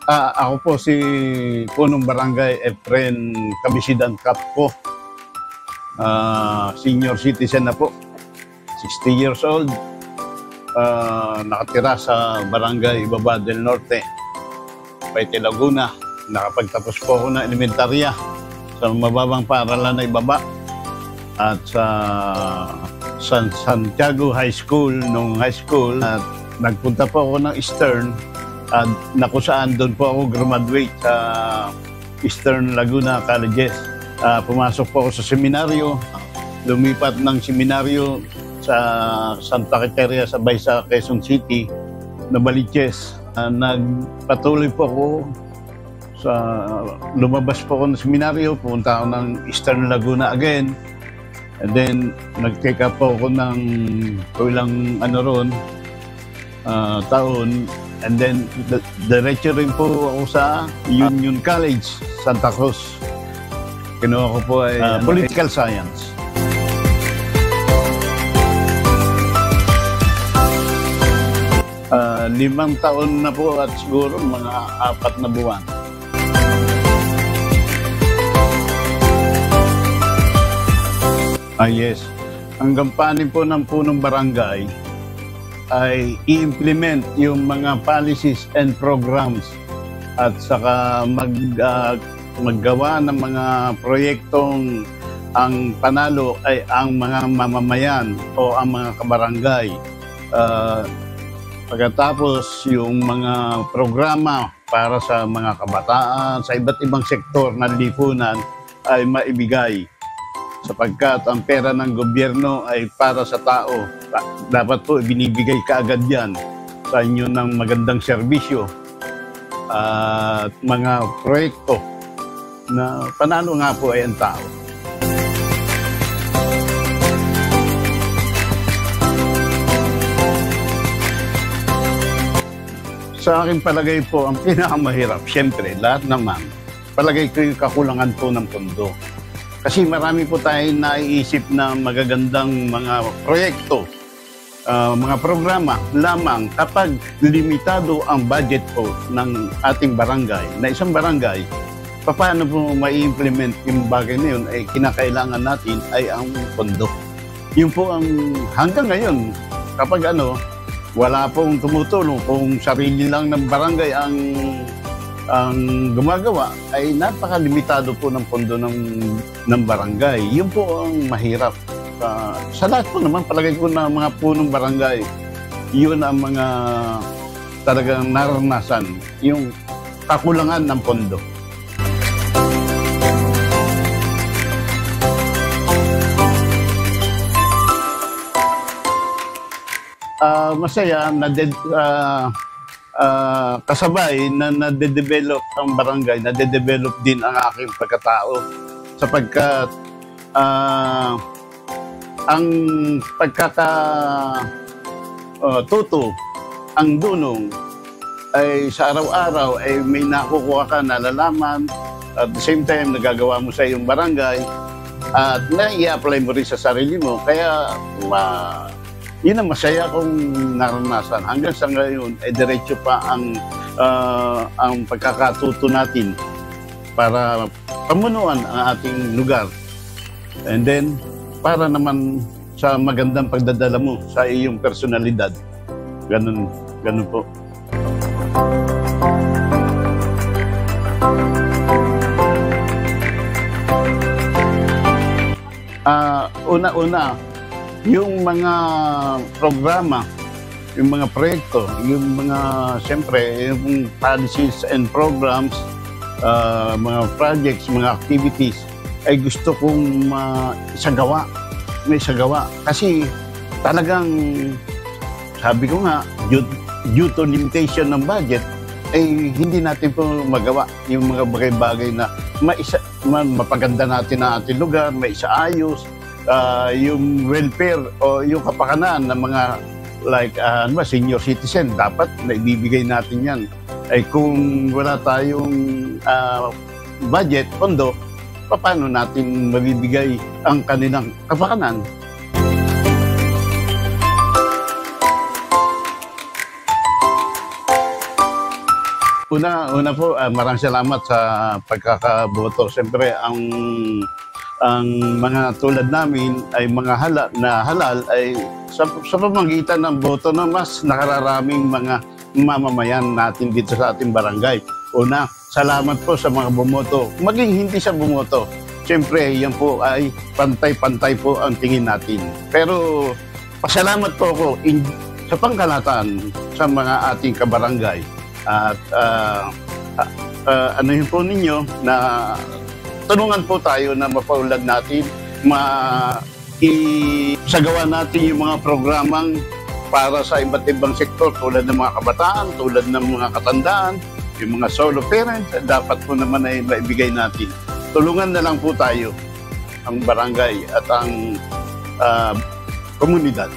Ako po si Punong Barangay Efren Kabisidan Kapko. Senior citizen na po. 60 years old. Nakatira sa Barangay Ibaba del Norte, Paite, Laguna. Nakapagtapos po ako ng elementarya sa mababang paaralan na Ibaba at sa San Santiago High School nung high school. At nagpunta po ako ng Eastern at nakusaan doon po ako graduate sa Eastern Laguna Colleges. Pumasok po ako sa seminaryo, lumipat ng seminaryo sa Santa Quiteria sabay sa Quezon City, Novaliches. Nagpatuloy po ako sa lumabas po ako ng seminaryo, pumunta ako ng Eastern Laguna again. And then nag-take up po ako ng ilang taon. And then diretso rin po ako sa Union College, Santa Cruz. Kinuha ko po ay political science. Limang taon na po at siguro mga 4 na buwan. Yes. Ang gampanin po ng Punong Barangay ay i-implement yung mga policies and programs at saka maggawa ng mga proyektong ang panalo ay ang mga mamamayan o ang mga kabarangay. Pagkatapos yung mga programa para sa mga kabataan sa iba't ibang sektor ng lipunan ay maibigay, sapagkat ang pera ng gobyerno ay para sa tao. Dapat po binibigay kaagad yan sa inyo ng magandang serbisyo at mga proyekto na panalo nga po ay ang tao. Sa aking palagay po, ang pinakamahirap, siyempre, lahat naman, palagay ko yung kakulangan po ng pondo. Kasi marami po tayong naiisip na magagandang mga proyekto, mga programa lamang kapag limitado ang budget po ng ating barangay. Na isang barangay, paano po mai-implement yung bagay na yun, ay kinakailangan natin ay ang pondo. Yun po ang hanggang ngayon, kapag wala pong tumutulong, kung sarili lang ng barangay ang gumagawa, ay napakalimitado po ng pondo ng barangay. Yun po ang mahirap. Sa lahat po naman, palagay ko na mga punong barangay, yun ang mga talagang naranasan, yung kakulangan ng pondo. Masaya na kasabay na nade-develop ang barangay, nade-develop din ang aking pagkatao, sapagkat ang pagkakatuto, ang dunong ay sa araw-araw ay may nakukuha ka, nalalaman, at the same time nagagawa mo sa iyong barangay at na-i-apply mo rin sa sarili mo. Kaya yun ang masaya kong naranasan. Hanggang sa ngayon, ay diretso pa ang pagkakatuto natin para pamunuan ang ating lugar. And then, para naman sa magandang pagdadala mo sa iyong personalidad. Ganun po. Una-una, yung mga programa, yung mga proyekto, yung mga, siyempre, yung policies and programs, mga projects, mga activities, ay gusto kong may isagawa. Kasi talagang, sabi ko nga, due to limitation ng budget, ay hindi natin po magawa yung mga bagay-bagay na mapaganda natin ang ating lugar, may isaayos, yung welfare o yung kapakanan ng mga senior citizen, dapat naibibigay natin yan. Ay kung wala tayong budget, pondo, paano natin mabibigay ang kanilang kapakanan? Una po, maraming salamat sa pagkakaboto. Siyempre, ang mga tulad namin ay mga halal ay sa pamamagitan ng boto na mas nakararaming mga mamamayan natin dito sa ating barangay. Una, salamat po sa mga bumoto. Maging hindi sa bumoto, siyempre yan po ay pantay-pantay po ang tingin natin. Pero pasalamat po ako sa pangkalahatan sa mga ating kabarangay. At ano yun po ninyo na tulungan po tayo na mapaunlad natin, isagawa natin yung mga programang para sa iba't ibang sektor tulad ng mga kabataan, tulad ng mga katandaan, yung mga solo parents, dapat po naman ay maibigay natin. Tulungan na lang po tayo, ang barangay at ang komunidad.